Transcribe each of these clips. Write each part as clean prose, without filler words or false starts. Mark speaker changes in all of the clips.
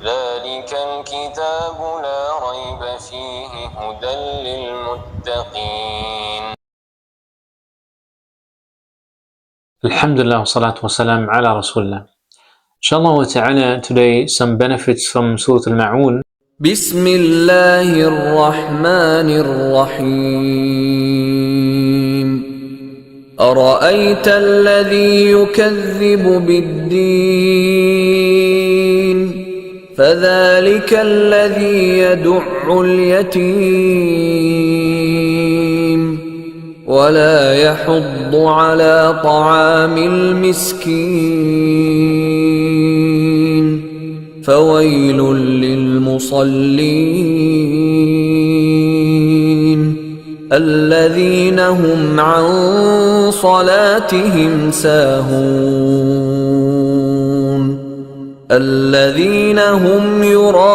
Speaker 1: ذلك الكتاب لا ريب فيه هدى للمتقين. Alhamdulillah wa salatu wa salam ala Rasulullah. Inshallah wa ta'ala, today some benefits from Surah Al-Maun.
Speaker 2: بسم الله الرحمن الرحيم أرأيت الذي يكذب بالدين فذلك الذي يدع اليتيم ولا يحض على طعام المسكين فويل للمصلين الذين هم عن صلاتهم ساهون الذين هم يراءون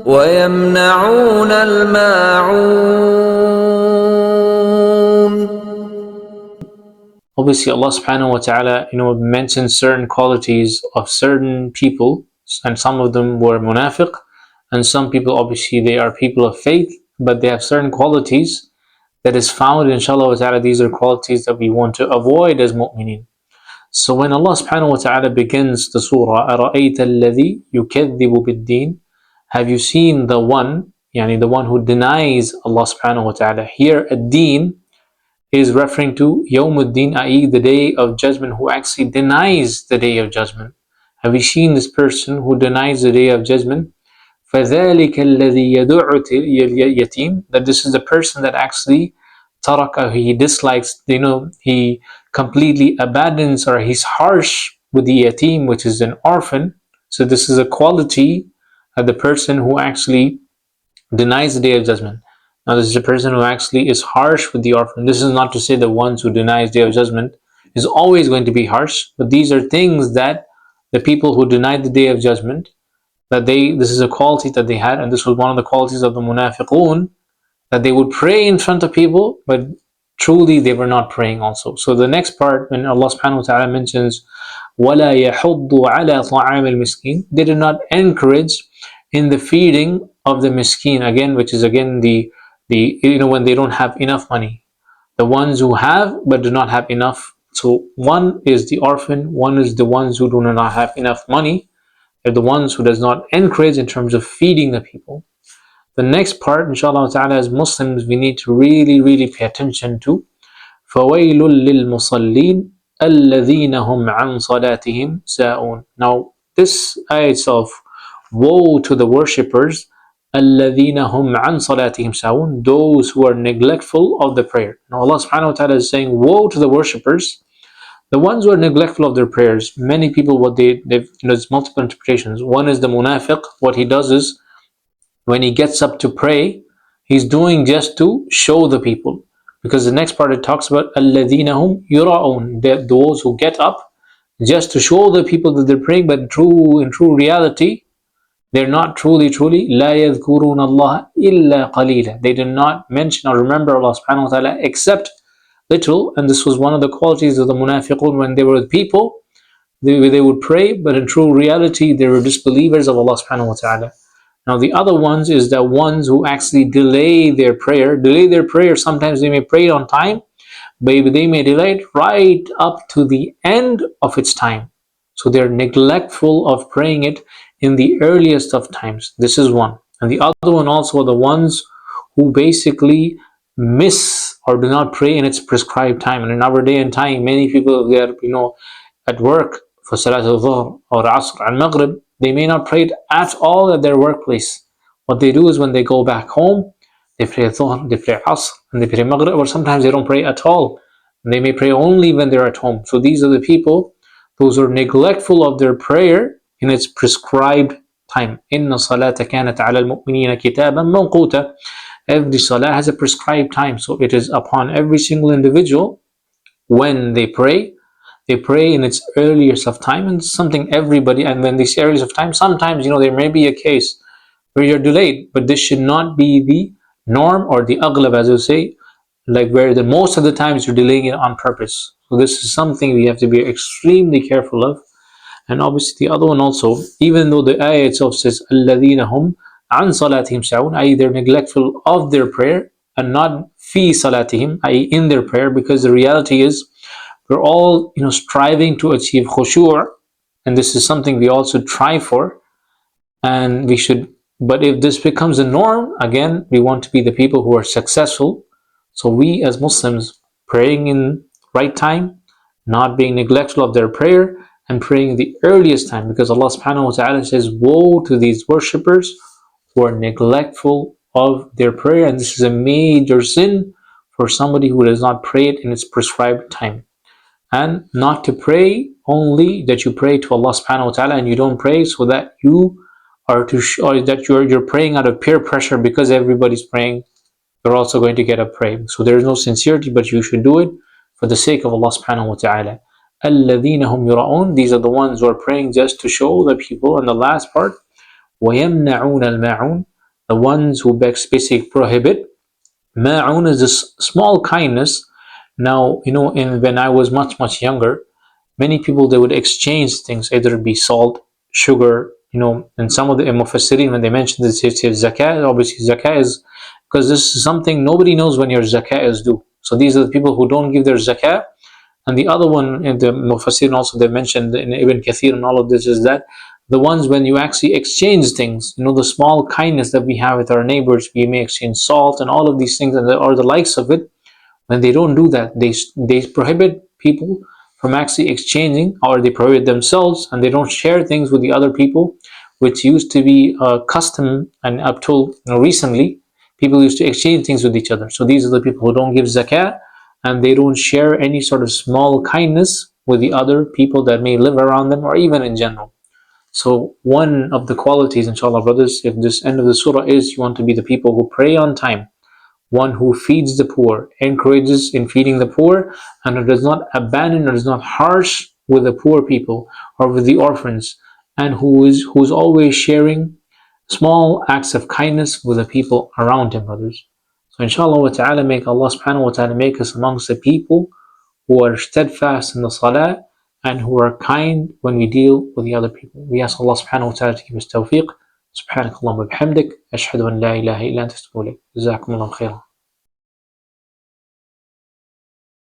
Speaker 2: ويمنعون الماعون.
Speaker 1: Obviously, Allah subhanahu wa ta'ala, mentions certain qualities of certain people, and some of them were munafiq, and some people, obviously, they are people of faith, but they have certain qualities that is found, inshallah wa ta'ala. These are qualities that we want to avoid as mu'mineen. So when Allah subhanahu wa ta'ala begins the surah, أَرَأَيْتَ الَّذِي يُكَذِّبُ بِالدِّينِ, have you seen the one, the one who denies Allah subhanahu wa ta'ala? Here, ad-deen is referring to Yawmuddin, i.e. the day of judgment, who actually denies the day of judgment. Have you seen this person who denies the day of judgment? فَذَلِكَ الَّذِي يَدُعُ الْيَتِيمِ, that this is the person that actually taraka, he dislikes, he completely abandons, or he's harsh with the yatim, which is an orphan. So this is a quality of the person who actually denies the day of judgment. Now this is a person who actually is harsh with the orphan. This is not to say the ones who denies day of judgment is always going to be harsh, but these are things that the people who denied the day of judgment, this is a quality that they had, and this was one of the qualities of the munafiqun, that they would pray in front of people, but truly they were not praying also. So the next part, when Allah subhanahu wa ta'ala mentions وَلَا يَحُضُّ عَلَى طَعَامِ الْمِسْكِينِ, they did not encourage in the feeding of the miskin, again, which is again the when they don't have enough money, the ones who have but do not have enough. So one is the orphan, one is the ones who do not have enough money. They're the ones who does not encourage in terms of feeding the people. The next part, inshallah ta'ala, as Muslims, we need to really pay attention to فَوَيْلٌ لِلْمُصَلِّينَ الَّذِينَ هُمْ عَنْ صَلَاتِهِمْ سَاهُونَ. Now this ayah itself, woe to the worshippers, الَّذِينَ هُمْ عَنْ صَلَاتِهِمْ سَاهُونَ, those who are neglectful of the prayer. Now Allah subhanahu wa ta'ala is saying, woe to the worshippers, the ones who are neglectful of their prayers. Many people, there's multiple interpretations. One is the munafiq. What he does is, when he gets up to pray, he's doing just to show the people. Because the next part, it talks about الَّذِينَ هُمْ يُرَاءُونَ, those who get up just to show the people that they're praying, but in true reality, they're not truly لَا يَذْكُرُونَ اللَّهَ إِلَّا قَلِيلًا. They do not mention or remember Allah subhanahu wa ta'ala except little. And this was one of the qualities of the munafiqun. When they were with people, they would pray, but in true reality, they were disbelievers of Allah subhanahu wa ta'ala. Now the other ones is the ones who actually delay their prayer. Sometimes they may pray on time, but they may delay it right up to the end of its time. So they're neglectful of praying it in the earliest of times. This is one. And the other one also are the ones who basically miss or do not pray in its prescribed time. And in our day and time, many people, they are at work for Salat al-Dhuhr or Asr and Maghrib, they may not pray it at all at their workplace. What they do is, when they go back home, they pray Dhuhr, they pray Asr, and they pray Maghrib, or sometimes they don't pray at all. They may pray only when they're at home. So these are the people, those who are neglectful of their prayer in its prescribed time. Inna salata kanat ala al-mu'minina kitaban mawquta. Every salah has a prescribed time. So it is upon every single individual, when they pray in its earliest of time, and something everybody. And when this earliest of time, sometimes there may be a case where you're delayed, but this should not be the norm or the aghlab, as you say, like where the most of the times you're delaying it on purpose. So this is something we have to be extremely careful of. And obviously the other one also, even though the ayah itself says الَّذِينَ هُمْ عَنْ صَلَاتِهِمْ سَعُونَ, i.e. they're neglectful of their prayer, and not fi salatihim, i.e. in their prayer, because the reality is we're all striving to achieve khushu', and this is something we also try for, and we should. But if this becomes a norm, again, we want to be the people who are successful. So we as Muslims praying in right time, not being neglectful of their prayer, and praying the earliest time, because Allah subhanahu wa ta'ala says, woe to these worshippers who are neglectful of their prayer, and this is a major sin for somebody who does not pray it in its prescribed time. And not to pray only that you pray to Allah subhanahu wa ta'ala, and you don't pray so that you are to show that you're praying out of peer pressure because everybody's praying, you're also going to get up praying. So there is no sincerity, but you should do it for the sake of Allah subhanahu wa ta'ala. الَّذِينَ هُمْ يُرَؤُونَ, these are the ones who are praying just to show the people. And the last part, وَيَمْنَعُونَ الْمَاعُونَ, the ones who basically prohibit. Ma'un is this small kindness. Now, when I was much younger, many people, they would exchange things, either it be salt, sugar, and some of the Mufassirin, when they mention this, it's zakat. Obviously, zakat is, because this is something nobody knows when your zakat is due. So these are the people who don't give their zakat. And the other one in the Mufassirin also, they mentioned in Ibn Kathir and all of this, is that the ones when you actually exchange things, the small kindness that we have with our neighbors, we may exchange salt and all of these things, or the likes of it. When they don't do that, they prohibit people from actually exchanging, or they prohibit themselves, and they don't share things with the other people, which used to be a custom, and up till recently, people used to exchange things with each other. So these are the people who don't give zakat, and they don't share any sort of small kindness with the other people that may live around them, or even in general. So one of the qualities, inshallah brothers, if this end of the surah is you want to be the people who pray on time, one who feeds the poor, encourages in feeding the poor, and who does not abandon or is not harsh with the poor people or with the orphans, and who's always sharing small acts of kindness with the people around him, brothers. So inshallah wa ta'ala, make Allah subhanahu wa ta'ala make us amongst the people who are steadfast in the salah and who are kind when we deal with the other people. We ask Allah subhanahu wa ta'ala to give us tawfiq. سبحانك اللهم وبحمدك أشهد أن لا إله إلا أنت أستغفرك. جزاكم الله خيرا.